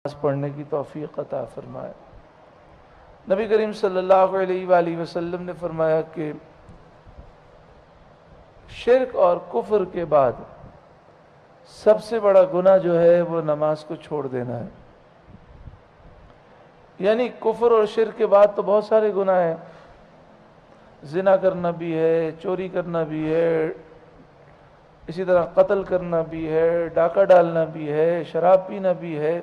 نماز پڑھنے کی توفیق عطا فرمائے۔ نبی کریم صلی اللہ علیہ وآلہ وسلم نے فرمایا کہ شرک اور کفر کے بعد سب سے بڑا گناہ جو ہے وہ نماز کو چھوڑ دینا ہے۔ یعنی کفر اور شرک کے بعد تو بہت سارے گناہ ہیں، زنا کرنا بھی ہے، چوری کرنا بھی ہے، اسی طرح قتل کرنا بھی ہے، ڈاکہ ڈالنا بھی ہے، شراب پینا بھی ہے،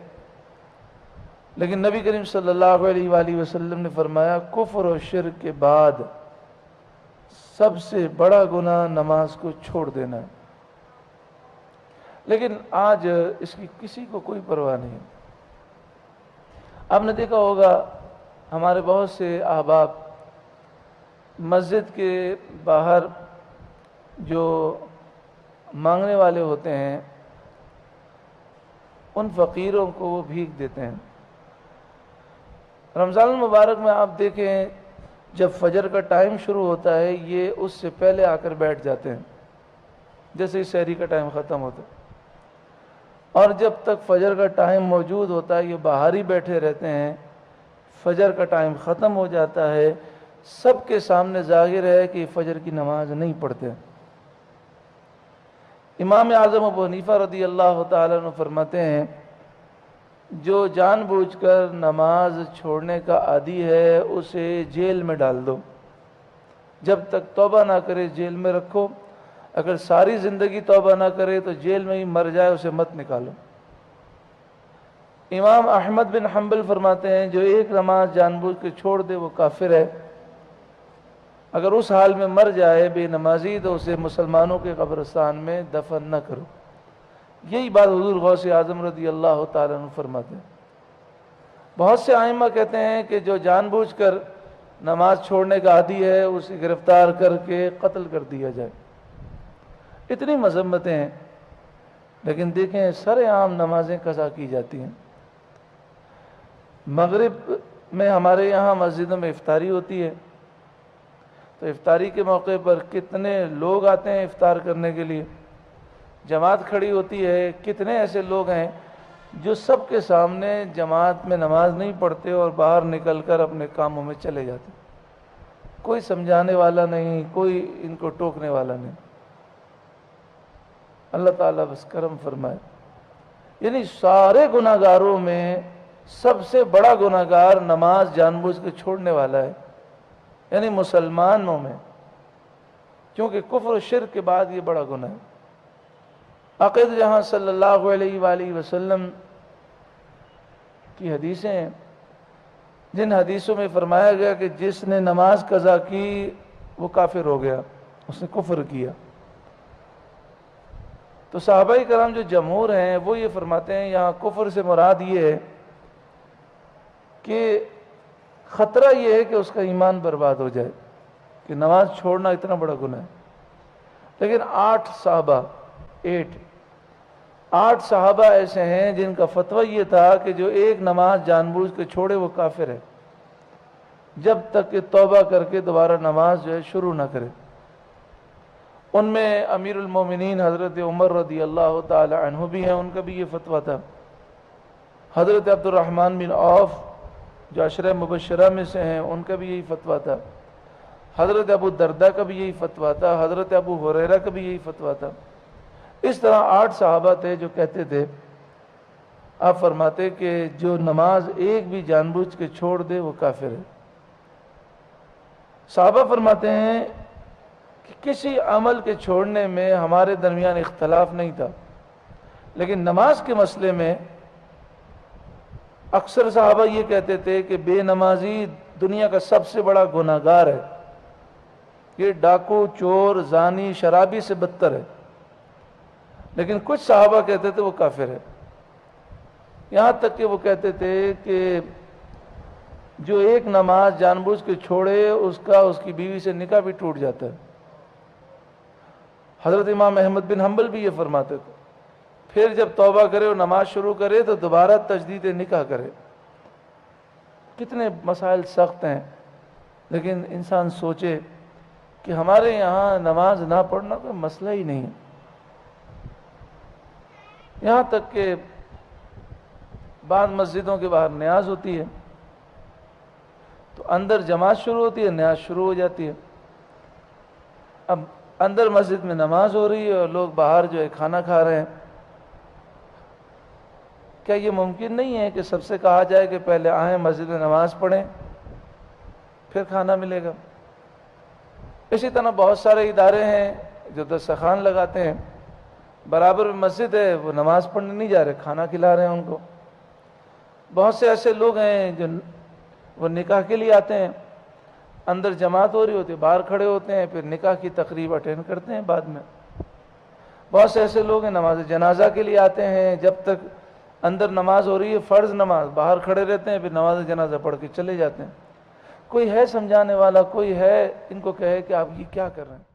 لیکن نبی کریم صلی اللہ علیہ وآلہ وسلم نے فرمایا کفر اور شرک کے بعد سب سے بڑا گناہ نماز کو چھوڑ دینا ہے۔ لیکن آج اس کی کسی کو کوئی پرواہ نہیں۔ آپ نے دیکھا ہوگا ہمارے بہت سے احباب مسجد کے باہر جو مانگنے والے ہوتے ہیں ان فقیروں کو وہ بھیک دیتے ہیں۔ رمضان المبارک میں آپ دیکھیں جب فجر کا ٹائم شروع ہوتا ہے یہ اس سے پہلے آ کر بیٹھ جاتے ہیں، جیسے ہی سحری کا ٹائم ختم ہوتا ہے، اور جب تک فجر کا ٹائم موجود ہوتا ہے یہ باہر ہی بیٹھے رہتے ہیں۔ فجر کا ٹائم ختم ہو جاتا ہے، سب کے سامنے ظاہر ہے کہ فجر کی نماز نہیں پڑھتے۔ امام اعظم ابو حنیفہ رضی اللہ تعالیٰ عنہ فرماتے ہیں جو جان بوجھ کر نماز چھوڑنے کا عادی ہے اسے جیل میں ڈال دو، جب تک توبہ نہ کرے جیل میں رکھو، اگر ساری زندگی توبہ نہ کرے تو جیل میں ہی مر جائے اسے مت نکالو۔ امام احمد بن حنبل فرماتے ہیں جو ایک نماز جان بوجھ کے چھوڑ دے وہ کافر ہے، اگر اس حال میں مر جائے بے نمازی تو اسے مسلمانوں کے قبرستان میں دفن نہ کرو۔ یہی بات حضور غوث اعظم رضی اللہ تعالیٰ عنہ فرماتے ہیں۔ بہت سے ائمہ کہتے ہیں کہ جو جان بوجھ کر نماز چھوڑنے کا عادی ہے اسے گرفتار کر کے قتل کر دیا جائے۔ اتنی مذمتیں ہیں، لیکن دیکھیں سر عام نمازیں قضا کی جاتی ہیں۔ مغرب میں ہمارے یہاں مسجدوں میں افطاری ہوتی ہے، تو افطاری کے موقع پر کتنے لوگ آتے ہیں افطار کرنے کے لیے، جماعت کھڑی ہوتی ہے، کتنے ایسے لوگ ہیں جو سب کے سامنے جماعت میں نماز نہیں پڑھتے اور باہر نکل کر اپنے کاموں میں چلے جاتے، کوئی سمجھانے والا نہیں، کوئی ان کو ٹوکنے والا نہیں۔ اللہ تعالیٰ بس کرم فرمائے۔ یعنی سارے گناہ گاروں میں سب سے بڑا گناہ گار نماز جان بوجھ کے چھوڑنے والا ہے، یعنی مسلمانوں میں، کیونکہ کفر و شرک کے بعد یہ بڑا گناہ ہے۔ عقید جہاں صلی اللہ علیہ وآلہ وسلم کی حدیثیں ہیں جن حدیثوں میں فرمایا گیا کہ جس نے نماز قضا کی وہ کافر ہو گیا، اس نے کفر کیا، تو صحابہ کرام جو جمہور ہیں وہ یہ فرماتے ہیں یہاں کفر سے مراد یہ ہے کہ خطرہ یہ ہے کہ اس کا ایمان برباد ہو جائے، کہ نماز چھوڑنا اتنا بڑا گناہ ہے۔ لیکن 8 صحابہ ایسے ہیں جن کا فتویٰ یہ تھا کہ جو ایک نماز جان بوجھ کے چھوڑے وہ کافر ہے، جب تک کہ توبہ کر کے دوبارہ نماز جو ہے شروع نہ کرے۔ ان میں امیر المومنین حضرت عمر رضی اللہ تعالی عنہ بھی ہیں، ان کا بھی یہ فتویٰ تھا۔ حضرت عبد الرحمن بن عوف جو عشرہ مبشرہ میں سے ہیں ان کا بھی یہی فتویٰ تھا۔ حضرت ابو دردہ کا بھی یہی فتویٰ تھا، حضرت ابو ہریرہ کا بھی یہی فتویٰ تھا۔ اس طرح 8 صحابہ تھے جو کہتے تھے، آپ فرماتے کہ جو نماز ایک بھی جان بوجھ کے چھوڑ دے وہ کافر ہے۔ صحابہ فرماتے ہیں کہ کسی عمل کے چھوڑنے میں ہمارے درمیان اختلاف نہیں تھا، لیکن نماز کے مسئلے میں اکثر صحابہ یہ کہتے تھے کہ بے نمازی دنیا کا سب سے بڑا گناہ گار ہے، یہ ڈاکو، چور، زانی، شرابی سے بدتر ہے، لیکن کچھ صحابہ کہتے تھے وہ کافر ہے۔ یہاں تک کہ وہ کہتے تھے کہ جو ایک نماز جان بوجھ کے چھوڑے اس کی بیوی سے نکاح بھی ٹوٹ جاتا ہے۔ حضرت امام احمد بن حنبل بھی یہ فرماتے تھے، پھر جب توبہ کرے اور نماز شروع کرے تو دوبارہ تجدید نکاح کرے۔ کتنے مسائل سخت ہیں، لیکن انسان سوچے کہ ہمارے یہاں نماز نہ پڑھنا کوئی مسئلہ ہی نہیں ہے۔ یہاں تک کہ بعض مسجدوں کے باہر نیاز ہوتی ہے تو اندر جماعت شروع ہوتی ہے، نیاز شروع ہو جاتی ہے۔ اب اندر مسجد میں نماز ہو رہی ہے اور لوگ باہر جو ہے کھانا کھا رہے ہیں، کیا یہ ممکن نہیں ہے کہ سب سے کہا جائے کہ پہلے آئیں مسجد میں نماز پڑھیں پھر کھانا ملے گا؟ اسی طرح بہت سارے ادارے ہیں جو دسترخوان لگاتے ہیں، برابر میں مسجد ہے، وہ نماز پڑھنے نہیں جا رہے، کھانا کھلا رہے ہیں ان کو۔ بہت سے ایسے لوگ ہیں جو وہ نکاح کے لیے آتے ہیں، اندر جماعت ہو رہی ہوتی ہے، باہر کھڑے ہوتے ہیں، پھر نکاح کی تقریب اٹینڈ کرتے ہیں بعد میں۔ بہت سے ایسے لوگ ہیں نماز جنازہ کے لیے آتے ہیں، جب تک اندر نماز ہو رہی ہے فرض نماز، باہر کھڑے رہتے ہیں، پھر نماز جنازہ پڑھ کے چلے جاتے ہیں۔ کوئی ہے سمجھانے والا، کوئی ہے ان کو کہے کہ آپ یہ کیا کر رہے ہیں؟